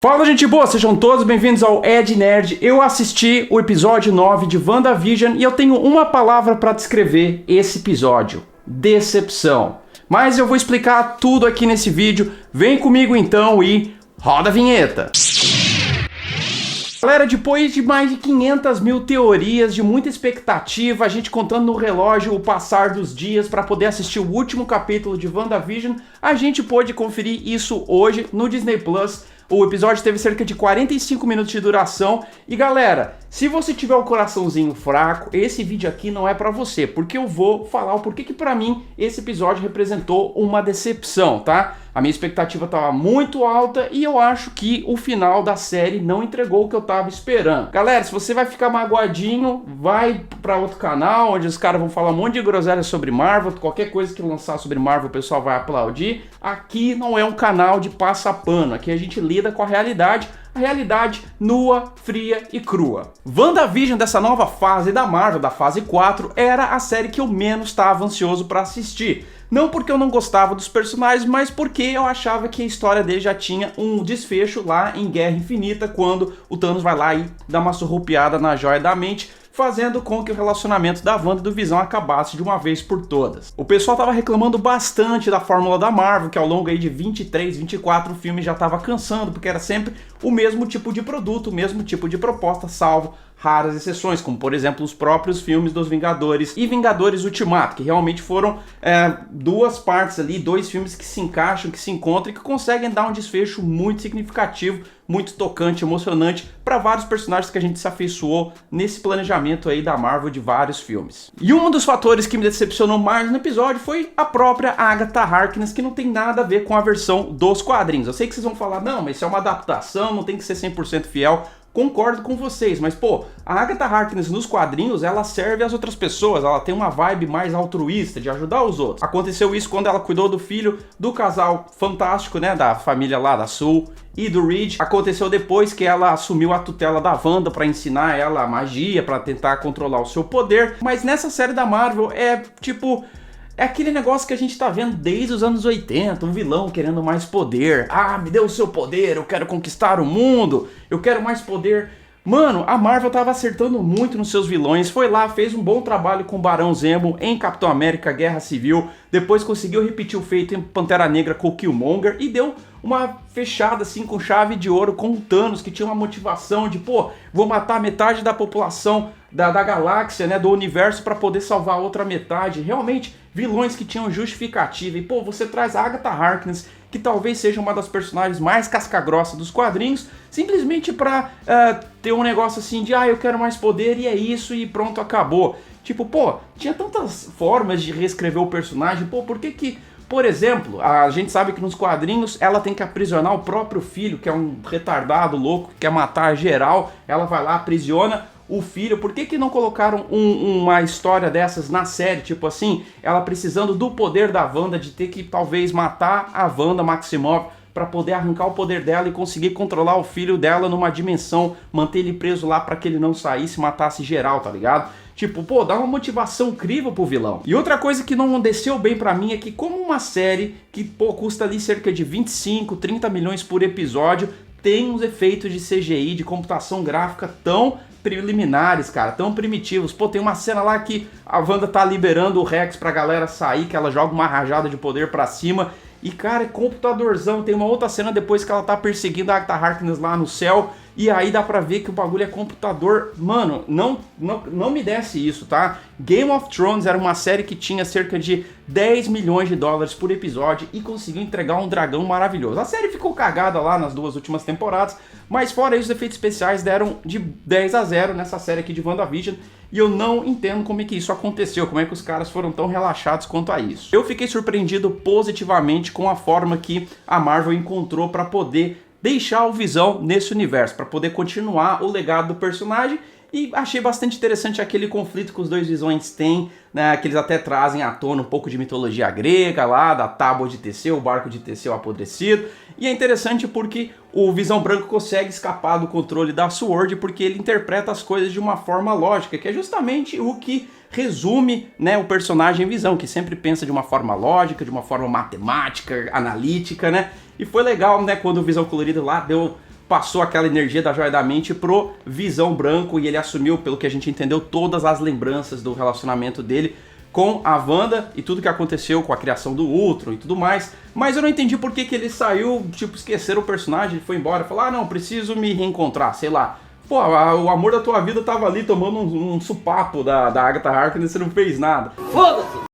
Fala, gente boa, sejam todos bem-vindos ao Ed Nerd. Eu assisti o episódio 9 de WandaVision e eu tenho uma palavra para descrever esse episódio: decepção. Mas eu vou explicar tudo aqui nesse vídeo. Vem comigo então e roda a vinheta. Galera, depois de mais de 500 mil teorias, de muita expectativa, a gente contando no relógio o passar dos dias para poder assistir o último capítulo de WandaVision, a gente pôde conferir isso hoje no Disney Plus. O episódio teve cerca de 45 minutos de duração. E galera, se você tiver o coraçãozinho fraco, esse vídeo aqui não é pra você, porque eu vou falar o porquê que pra mim esse episódio representou uma decepção, tá? A minha expectativa estava muito alta e eu acho que o final da série não entregou o que eu tava esperando. Galera, se você vai ficar magoadinho, vai pra outro canal, onde os caras vão falar um monte de groselha sobre Marvel, qualquer coisa que lançar sobre Marvel o pessoal vai aplaudir. Aqui não é um canal de passa-pano, aqui a gente lida com a realidade nua, fria e crua. WandaVision, dessa nova fase da Marvel, da fase 4, era a série que eu menos estava ansioso para assistir. Não porque eu não gostava dos personagens, mas porque eu achava que a história dele já tinha um desfecho lá em Guerra Infinita, quando o Thanos vai lá e dá uma surrupiada na joia da mente, fazendo com que o relacionamento da Wanda e do Visão acabasse de uma vez por todas. O pessoal tava reclamando bastante da fórmula da Marvel, que ao longo aí de 23, 24 filmes já tava cansando, porque era sempre o mesmo tipo de produto, o mesmo tipo de proposta, salvo raras exceções, como por exemplo os próprios filmes dos Vingadores e Vingadores Ultimato, que realmente foram duas partes ali, dois filmes que se encaixam, que se encontram e que conseguem dar um desfecho muito significativo, muito tocante, emocionante para vários personagens que a gente se afeiçoou nesse planejamento aí da Marvel de vários filmes. E um dos fatores que me decepcionou mais no episódio foi a própria Agatha Harkness, que não tem nada a ver com a versão dos quadrinhos. Eu sei que vocês vão falar, não, mas isso é uma adaptação, não tem que ser 100% fiel. Concordo com vocês, mas pô, a Agatha Harkness nos quadrinhos, ela serve às outras pessoas, ela tem uma vibe mais altruísta, de ajudar os outros. Aconteceu isso quando ela cuidou do filho do casal fantástico, né, da família lá da Sul e do Reed. Aconteceu depois que ela assumiu a tutela da Wanda pra ensinar ela a magia, pra tentar controlar o seu poder. Mas nessa série da Marvel é tipo... é aquele negócio que a gente tá vendo desde os anos 80, um vilão querendo mais poder. Ah, me dê o seu poder, eu quero conquistar o mundo, eu quero mais poder. Mano, a Marvel tava acertando muito nos seus vilões, foi lá, fez um bom trabalho com o Barão Zemo em Capitão América Guerra Civil, depois conseguiu repetir o feito em Pantera Negra com o Killmonger e deu uma fechada assim com chave de ouro com o Thanos, que tinha uma motivação de, pô, vou matar metade da população da galáxia, né, do universo para poder salvar a outra metade. Realmente, vilões que tinham justificativa. E, pô, você traz a Agatha Harkness, que talvez seja uma das personagens mais casca-grossa dos quadrinhos, simplesmente pra ter um negócio assim de, eu quero mais poder e é isso e pronto, acabou. Tipo, pô, tinha tantas formas de reescrever o personagem, pô, por que, por exemplo, a gente sabe que nos quadrinhos ela tem que aprisionar o próprio filho, que é um retardado louco, que quer matar geral, ela vai lá, aprisiona o filho. Por que não colocaram uma história dessas na série? Tipo assim, ela precisando do poder da Wanda, de ter que talvez matar a Wanda Maximoff para poder arrancar o poder dela e conseguir controlar o filho dela numa dimensão, manter ele preso lá para que ele não saísse, matasse geral, tá ligado? Tipo, pô, dá uma motivação incrível pro vilão. E outra coisa que não desceu bem pra mim é que como uma série que, pô, custa ali cerca de 25, 30 milhões por episódio, tem uns efeitos de CGI, de computação gráfica tão preliminares, cara, tão primitivos. Pô, tem uma cena lá que a Wanda tá liberando o Rex pra galera sair, que ela joga uma rajada de poder pra cima. E, cara, é computadorzão. Tem uma outra cena depois que ela tá perseguindo a Agatha Harkness lá no céu. E aí dá pra ver que o bagulho é computador. Mano, não me desce isso, tá? Game of Thrones era uma série que tinha cerca de 10 milhões de dólares por episódio e conseguiu entregar um dragão maravilhoso. A série ficou cagada lá nas duas últimas temporadas, mas fora isso, os efeitos especiais deram de 10-0 nessa série aqui de WandaVision. E eu não entendo como é que isso aconteceu, como é que os caras foram tão relaxados quanto a isso. Eu fiquei surpreendido positivamente com a forma que a Marvel encontrou para poder deixar o Visão nesse universo, para poder continuar o legado do personagem. E achei bastante interessante aquele conflito que os dois Visões têm, né, que eles até trazem à tona um pouco de mitologia grega lá, da tábua de Teseu, o barco de Teseu apodrecido. E é interessante porque o Visão Branco consegue escapar do controle da SWORD porque ele interpreta as coisas de uma forma lógica, que é justamente o que resume, né, o personagem Visão, que sempre pensa de uma forma lógica, de uma forma matemática, analítica, né? E foi legal, né, quando o Visão Colorido lá deu passou aquela energia da Joia da Mente pro Visão Branco e ele assumiu, pelo que a gente entendeu, todas as lembranças do relacionamento dele com a Wanda e tudo que aconteceu com a criação do Ultron e tudo mais. Mas eu não entendi por que ele saiu, tipo, esqueceram o personagem, ele foi embora, falou, ah não, preciso me reencontrar, sei lá. Pô, o amor da tua vida tava ali tomando um supapo da Agatha Harkness e você não fez nada. Foda-se!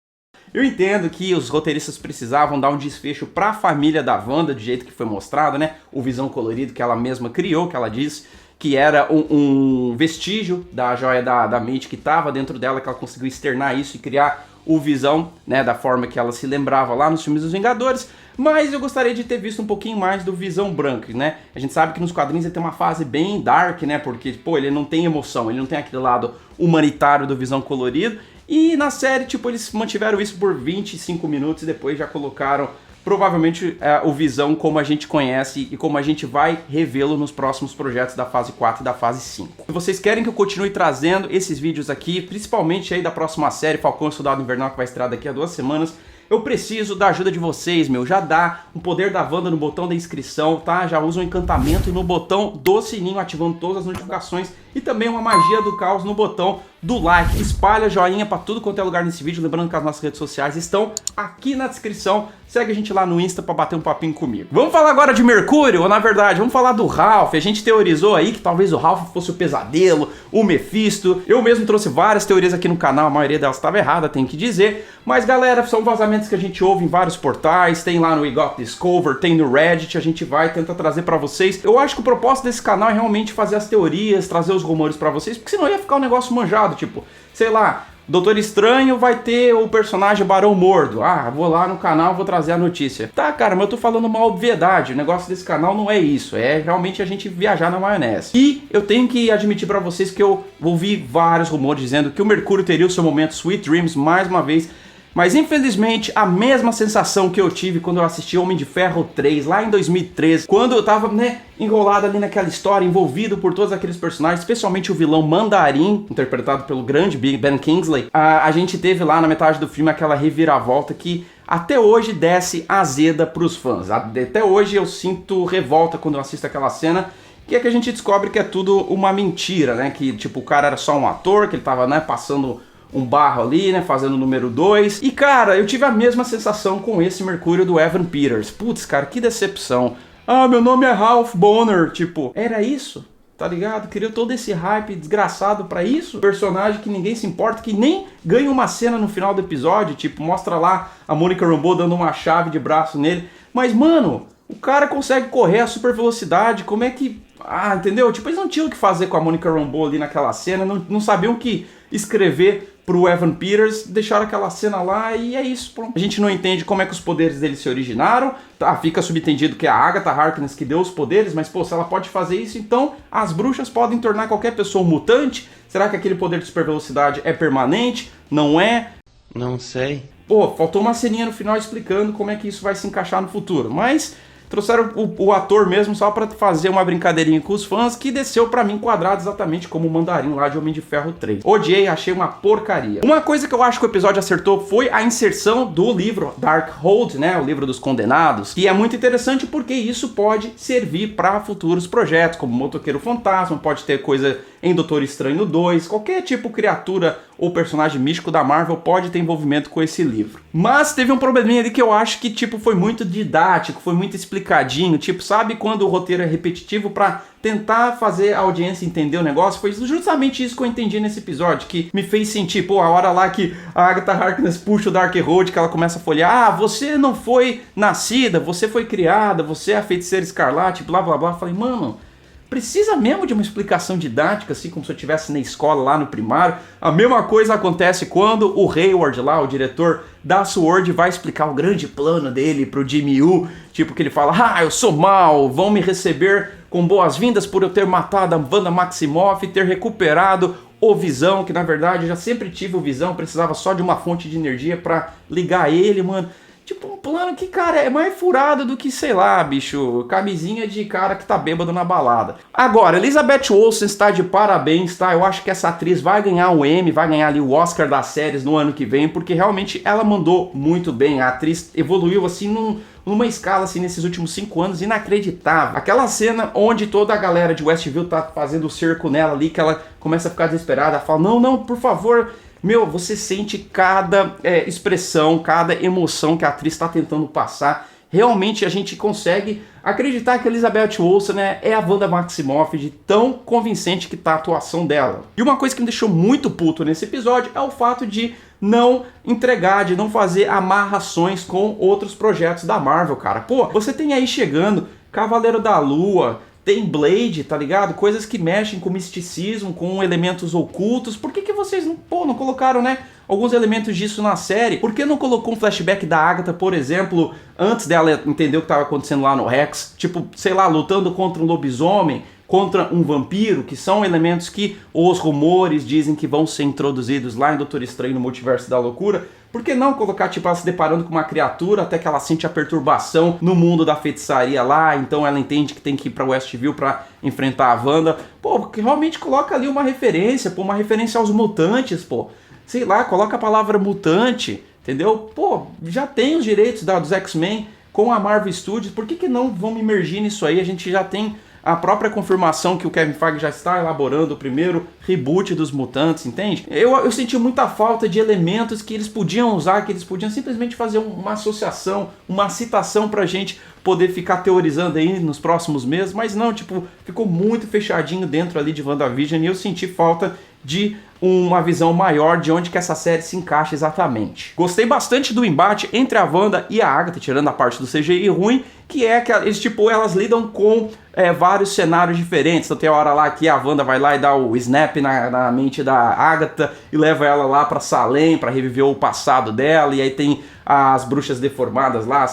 Eu entendo que os roteiristas precisavam dar um desfecho pra família da Wanda, do jeito que foi mostrado, né? O Visão colorido que ela mesma criou, que ela disse que era um vestígio da Joia da Mente que estava dentro dela, que ela conseguiu externar isso e criar o Visão, né, da forma que ela se lembrava lá nos filmes dos Vingadores. Mas eu gostaria de ter visto um pouquinho mais do Visão Branco, né? A gente sabe que nos quadrinhos ele tem uma fase bem dark, né? Porque, pô, ele não tem emoção, ele não tem aquele lado humanitário do Visão colorido. E na série, tipo, eles mantiveram isso por 25 minutos e depois já colocaram provavelmente o Visão como a gente conhece e como a gente vai revê-lo nos próximos projetos da fase 4 e da fase 5. Se vocês querem que eu continue trazendo esses vídeos aqui, principalmente aí da próxima série, Falcão e Soldado Invernal, que vai estrear daqui a 2 semanas, eu preciso da ajuda de vocês, meu. Já dá um poder da Wanda no botão da inscrição, tá? Já usa um encantamento no botão do sininho, ativando todas as notificações. E também uma magia do caos no botão do like. Espalha joinha pra tudo quanto é lugar nesse vídeo. Lembrando que as nossas redes sociais estão aqui na descrição. Segue a gente lá no Insta pra bater um papinho comigo. Vamos falar agora de Mercúrio, ou na verdade, vamos falar do Ralph. A gente teorizou aí que talvez o Ralph fosse o Pesadelo, o Mephisto. Eu mesmo trouxe várias teorias aqui no canal, a maioria delas estava errada, tenho que dizer. Mas galera, são vazamentos que a gente ouve em vários portais, tem lá no We Got Discover, tem no Reddit, a gente vai tentar trazer pra vocês. Eu acho que o propósito desse canal é realmente fazer as teorias, trazer os rumores pra vocês, porque senão ia ficar um negócio manjado, tipo, sei lá, Doutor Estranho vai ter o personagem Barão Mordo. Ah, vou lá no canal, vou trazer a notícia. Tá, cara, mas eu tô falando uma obviedade. O negócio desse canal não é isso. É realmente a gente viajar na maionese. E eu tenho que admitir pra vocês que eu ouvi vários rumores dizendo que o Mercúrio teria o seu momento Sweet Dreams mais uma vez. Mas infelizmente a mesma sensação que eu tive quando eu assisti Homem de Ferro 3 lá em 2013, quando eu tava, né, enrolado ali naquela história, envolvido por todos aqueles personagens, especialmente o vilão Mandarim, interpretado pelo grande Ben Kingsley, a gente teve lá na metade do filme aquela reviravolta que até hoje desce azeda pros fãs. Até hoje eu sinto revolta quando eu assisto aquela cena, que é que a gente descobre que é tudo uma mentira, né, que tipo o cara era só um ator, que ele tava, né, passando um barro ali, né, fazendo o número 2. E cara, eu tive a mesma sensação com esse Mercúrio do Evan Peters. Putz, cara, que decepção. Ah, meu nome é Ralph Bonner. Tipo, era isso? Tá ligado? Criou todo esse hype desgraçado pra isso? Personagem que ninguém se importa, que nem ganha uma cena no final do episódio. Tipo, mostra lá a Monica Rambeau dando uma chave de braço nele. Mas, mano, o cara consegue correr a super velocidade. Como é que... Ah, entendeu? Tipo, eles não tinham o que fazer com a Monica Rambeau ali naquela cena. Não sabiam o que escrever pro Evan Peters, deixaram aquela cena lá e é isso, pronto. A gente não entende como é que os poderes dele se originaram, tá? Fica subentendido que é a Agatha Harkness que deu os poderes, mas pô, se ela pode fazer isso, então as bruxas podem tornar qualquer pessoa um mutante? Será que aquele poder de super velocidade é permanente? Não é? Não sei. Pô, faltou uma ceninha no final explicando como é que isso vai se encaixar no futuro, mas... Trouxeram o ator mesmo só pra fazer uma brincadeirinha com os fãs, que desceu pra mim quadrado exatamente como o Mandarim lá de Homem de Ferro 3. Odiei, achei uma porcaria. Uma coisa que eu acho que o episódio acertou foi a inserção do livro Darkhold, né, o livro dos condenados, que é muito interessante porque isso pode servir pra futuros projetos, como Motoqueiro Fantasma, pode ter coisa em Doutor Estranho 2, qualquer tipo de criatura ou personagem místico da Marvel pode ter envolvimento com esse livro. Mas teve um probleminha ali que eu acho que, tipo, foi muito didático, foi muito explicadinho, tipo, sabe quando o roteiro é repetitivo pra tentar fazer a audiência entender o negócio? Foi justamente isso que eu entendi nesse episódio, que me fez sentir, pô, a hora lá que a Agatha Harkness puxa o Darkhold, que ela começa a folhear, ah, você não foi nascida, você foi criada, você é a Feiticeira Escarlate, blá blá blá. Eu falei, mano... Precisa mesmo de uma explicação didática, assim como se eu estivesse na escola, lá no primário. A mesma coisa acontece quando o Hayward lá, o diretor da SWORD, vai explicar o grande plano dele pro Jimmy Woo. Tipo que ele fala, ah, eu sou mal, vão me receber com boas-vindas por eu ter matado a Wanda Maximoff e ter recuperado o Visão, que na verdade eu já sempre tive o Visão, precisava só de uma fonte de energia pra ligar ele, mano. Tipo, um plano que, cara, é mais furado do que, sei lá, bicho, camisinha de cara que tá bêbado na balada. Agora, Elizabeth Olsen está de parabéns, tá? Eu acho que essa atriz vai ganhar o Emmy, vai ganhar ali o Oscar das séries no ano que vem, porque realmente ela mandou muito bem. A atriz evoluiu, assim, numa escala, assim, nesses últimos 5 anos, inacreditável. Aquela cena onde toda a galera de Westview tá fazendo o cerco nela ali, que ela começa a ficar desesperada, fala, não, não, por favor... Meu, você sente cada expressão, cada emoção que a atriz está tentando passar. Realmente a gente consegue acreditar que a Elizabeth Olsen, né, é a Wanda Maximoff, de tão convincente que tá a atuação dela. E uma coisa que me deixou muito puto nesse episódio é o fato de não entregar, de não fazer amarrações com outros projetos da Marvel, cara. Pô, você tem aí chegando Cavaleiro da Lua... Tem Blade, tá ligado? Coisas que mexem com misticismo, com elementos ocultos. Por que vocês não colocaram, né, alguns elementos disso na série? Por que não colocou um flashback da Agatha, por exemplo, antes dela entender o que estava acontecendo lá no Rex? Tipo, sei lá, lutando contra um lobisomem, contra um vampiro, que são elementos que os rumores dizem que vão ser introduzidos lá em Doutor Estranho no Multiverso da Loucura. Por que não colocar, tipo, ela se deparando com uma criatura até que ela sente a perturbação no mundo da feitiçaria lá, então ela entende que tem que ir pra Westview pra enfrentar a Wanda. Pô, porque realmente coloca ali uma referência, pô, uma referência aos mutantes, pô. Sei lá, coloca a palavra mutante, entendeu? Pô, já tem os direitos dos X-Men com a Marvel Studios, por que não vão imergir nisso aí? A gente já tem a própria confirmação que o Kevin Feige já está elaborando o primeiro reboot dos mutantes, entende? Eu senti muita falta de elementos que eles podiam usar, que eles podiam simplesmente fazer uma associação, uma citação pra gente poder ficar teorizando aí nos próximos meses, mas não, tipo, ficou muito fechadinho dentro ali de WandaVision e eu senti falta de uma visão maior de onde que essa série se encaixa exatamente. Gostei bastante do embate entre a Wanda e a Agatha, tirando a parte do CGI ruim, que é que elas lidam com vários cenários diferentes. Então tem a hora lá que a Wanda vai lá e dá o snap na mente da Agatha e leva ela lá pra Salem pra reviver o passado dela, e aí tem as bruxas deformadas lá,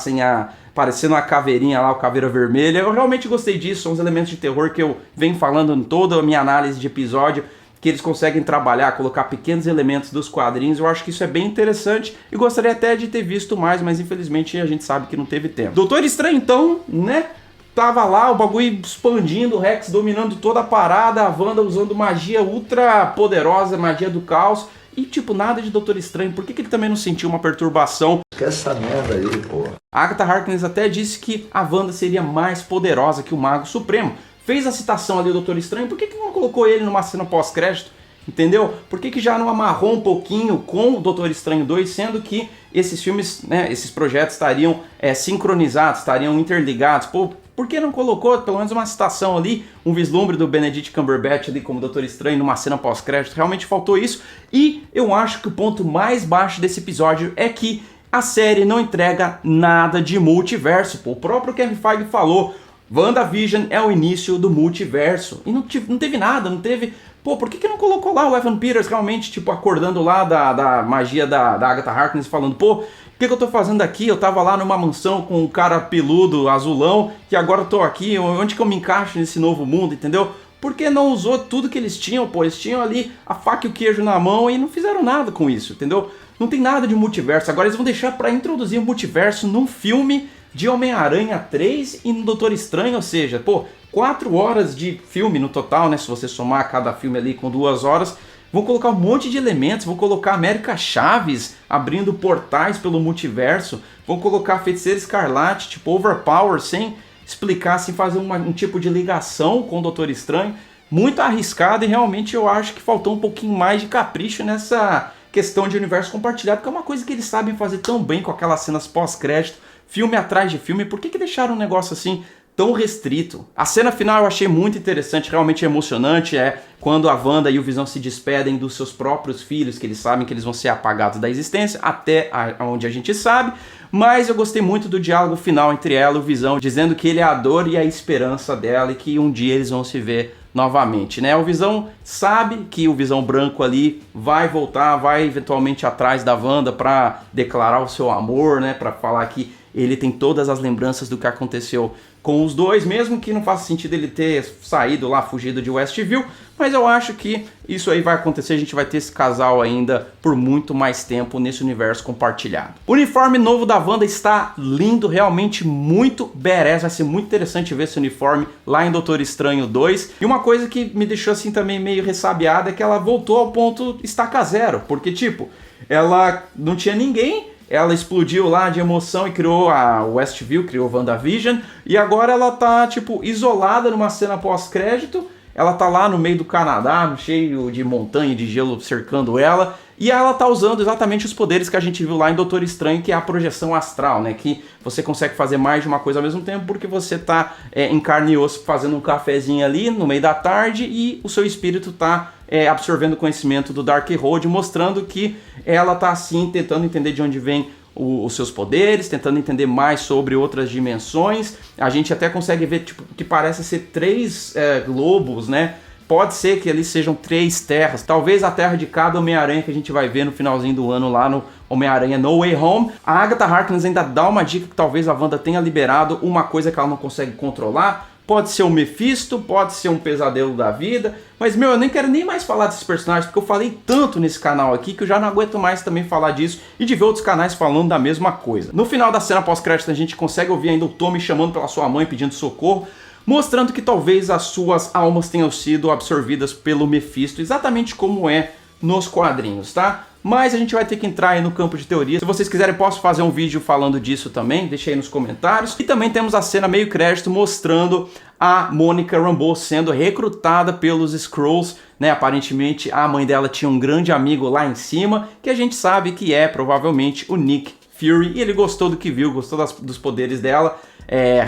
parecendo uma caveirinha lá, o caveira vermelha. Eu realmente gostei disso, são os elementos de terror que eu venho falando em toda a minha análise de episódio, que eles conseguem trabalhar, colocar pequenos elementos dos quadrinhos. Eu acho que isso é bem interessante e gostaria até de ter visto mais, mas infelizmente a gente sabe que não teve tempo. Doutor Estranho então, né, tava lá, o bagulho expandindo, o Rex dominando toda a parada, a Wanda usando magia ultra poderosa, magia do caos, e tipo, nada de Doutor Estranho. Por que ele também não sentiu uma perturbação? Que essa merda aí, pô. A Agatha Harkness até disse que a Wanda seria mais poderosa que o Mago Supremo. Fez a citação ali do Doutor Estranho, por que não colocou ele numa cena pós-crédito? Entendeu? Por que já não amarrou um pouquinho com o Doutor Estranho 2, sendo que esses filmes, né, esses projetos estariam sincronizados, estariam interligados? Pô, por que não colocou pelo menos uma citação ali, um vislumbre do Benedict Cumberbatch ali como Doutor Estranho numa cena pós-crédito? Realmente faltou isso. E eu acho que o ponto mais baixo desse episódio é que a série não entrega nada de multiverso. Pô, o próprio Kevin Feige falou, WandaVision é o início do multiverso. E não teve nada, não teve... Pô, por que não colocou lá o Evan Peters realmente, tipo, acordando lá da magia da Agatha Harkness, falando, pô, o que eu tô fazendo aqui? Eu tava lá numa mansão com um cara peludo, azulão, e agora eu tô aqui, onde que eu me encaixo nesse novo mundo, entendeu? Por que não usou tudo que eles tinham, pô? Eles tinham ali a faca e o queijo na mão e não fizeram nada com isso, entendeu? Não tem nada de multiverso. Agora eles vão deixar pra introduzir o multiverso num filme de Homem-Aranha 3 e no Doutor Estranho, ou seja, pô, 4 horas de filme no total, né, se você somar cada filme ali com 2 horas, vão colocar um monte de elementos, vão colocar América Chaves abrindo portais pelo multiverso, vão colocar Feiticeira Escarlate, tipo Overpower, sem explicar, sem fazer um tipo de ligação com o Doutor Estranho, muito arriscado, e realmente eu acho que faltou um pouquinho mais de capricho nessa questão de universo compartilhado, que é uma coisa que eles sabem fazer tão bem com aquelas cenas pós-crédito, filme atrás de filme. Por que deixaram um negócio assim tão restrito? A cena final eu achei muito interessante, realmente emocionante, quando a Wanda e o Visão se despedem dos seus próprios filhos, que eles sabem que eles vão ser apagados da existência, até onde a gente sabe, mas eu gostei muito do diálogo final entre ela e o Visão, dizendo que ele é a dor e a esperança dela e que um dia eles vão se ver novamente, né? O Visão sabe que o Visão Branco ali vai voltar, vai eventualmente atrás da Wanda para declarar o seu amor, né? Para falar que ele tem todas as lembranças do que aconteceu com os dois, mesmo que não faça sentido ele ter saído lá, fugido de Westview, mas eu acho que isso aí vai acontecer, a gente vai ter esse casal ainda por muito mais tempo nesse universo compartilhado. O uniforme novo da Wanda está lindo, realmente muito badass, vai ser muito interessante ver esse uniforme lá em Doutor Estranho 2. E uma coisa que me deixou assim também meio ressabiada é que ela voltou ao ponto estaca zero, porque tipo, ela não tinha ninguém, ela explodiu lá de emoção e criou a Westview, criou WandaVision, e agora ela tá, tipo, isolada numa cena pós-crédito, ela tá lá no meio do Canadá, cheio de montanha de gelo cercando ela, e ela tá usando exatamente os poderes que a gente viu lá em Doutor Estranho, que é a projeção astral, né, que você consegue fazer mais de uma coisa ao mesmo tempo, porque você tá em carne e osso fazendo um cafezinho ali no meio da tarde, e o seu espírito tá absorvendo conhecimento do Darkhold, mostrando que ela tá assim, tentando entender de onde vem os seus poderes, tentando entender mais sobre outras dimensões. A gente até consegue ver tipo, que parece ser 3 globos, né? Pode ser que ali sejam 3 terras, talvez a terra de cada Homem-Aranha que a gente vai ver no finalzinho do ano lá no Homem-Aranha No Way Home. A Agatha Harkness ainda dá uma dica que talvez a Wanda tenha liberado uma coisa que ela não consegue controlar. Pode ser um Mephisto, pode ser um pesadelo da vida, mas meu, eu nem quero nem mais falar desses personagens, porque eu falei tanto nesse canal aqui que eu já não aguento mais também falar disso e de ver outros canais falando da mesma coisa. No final da cena pós-crédito a gente consegue ouvir ainda o Tommy chamando pela sua mãe pedindo socorro, mostrando que talvez as suas almas tenham sido absorvidas pelo Mephisto, exatamente como é nos quadrinhos, tá? Mas a gente vai ter que entrar aí no campo de teoria. Se vocês quiserem, posso fazer um vídeo falando disso também, deixa aí nos comentários. E também temos a cena meio crédito mostrando a Monica Rambeau sendo recrutada pelos Skrulls, né? Aparentemente a mãe dela tinha um grande amigo lá em cima, que a gente sabe que é provavelmente o Nick Fury, e ele gostou do que viu, gostou dos poderes dela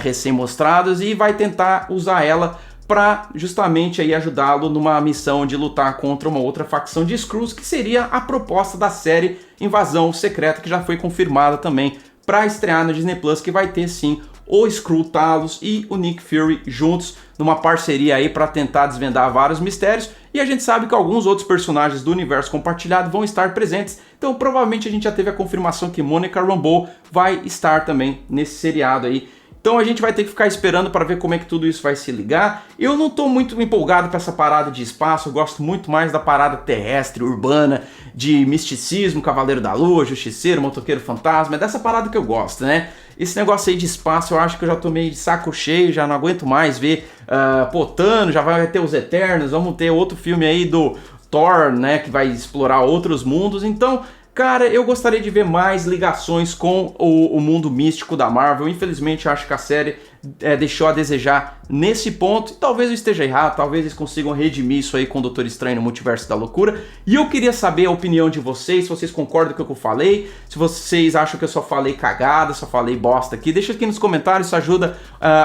recém-mostrados, e vai tentar usar ela para justamente aí ajudá-lo numa missão de lutar contra uma outra facção de Skrulls, que seria a proposta da série Invasão Secreta, que já foi confirmada também para estrear no Disney Plus, que vai ter sim o Skrull Talos e o Nick Fury juntos numa parceria aí para tentar desvendar vários mistérios, e a gente sabe que alguns outros personagens do universo compartilhado vão estar presentes, então provavelmente a gente já teve a confirmação que Monica Rambeau vai estar também nesse seriado aí. Então a gente vai ter que ficar esperando para ver como é que tudo isso vai se ligar. Eu não estou muito empolgado para essa parada de espaço, eu gosto muito mais da parada terrestre, urbana, de misticismo, Cavaleiro da Lua, Justiceiro, Motoqueiro Fantasma, é dessa parada que eu gosto, né? Esse negócio aí de espaço eu acho que eu já tô meio de saco cheio, já não aguento mais ver Thanos, já vai ter os Eternos, vamos ter outro filme aí do Thor, né, que vai explorar outros mundos, então... Cara, eu gostaria de ver mais ligações com o mundo místico da Marvel. Infelizmente, eu acho que a série deixou a desejar nesse ponto. E talvez eu esteja errado, talvez eles consigam redimir isso aí com o Doutor Estranho no Multiverso da Loucura. E eu queria saber a opinião de vocês, se vocês concordam com o que eu falei, se vocês acham que eu só falei cagada, só falei bosta aqui. Deixa aqui nos comentários, isso ajuda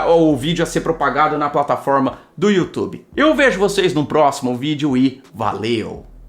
o vídeo a ser propagado na plataforma do YouTube. Eu vejo vocês no próximo vídeo e valeu!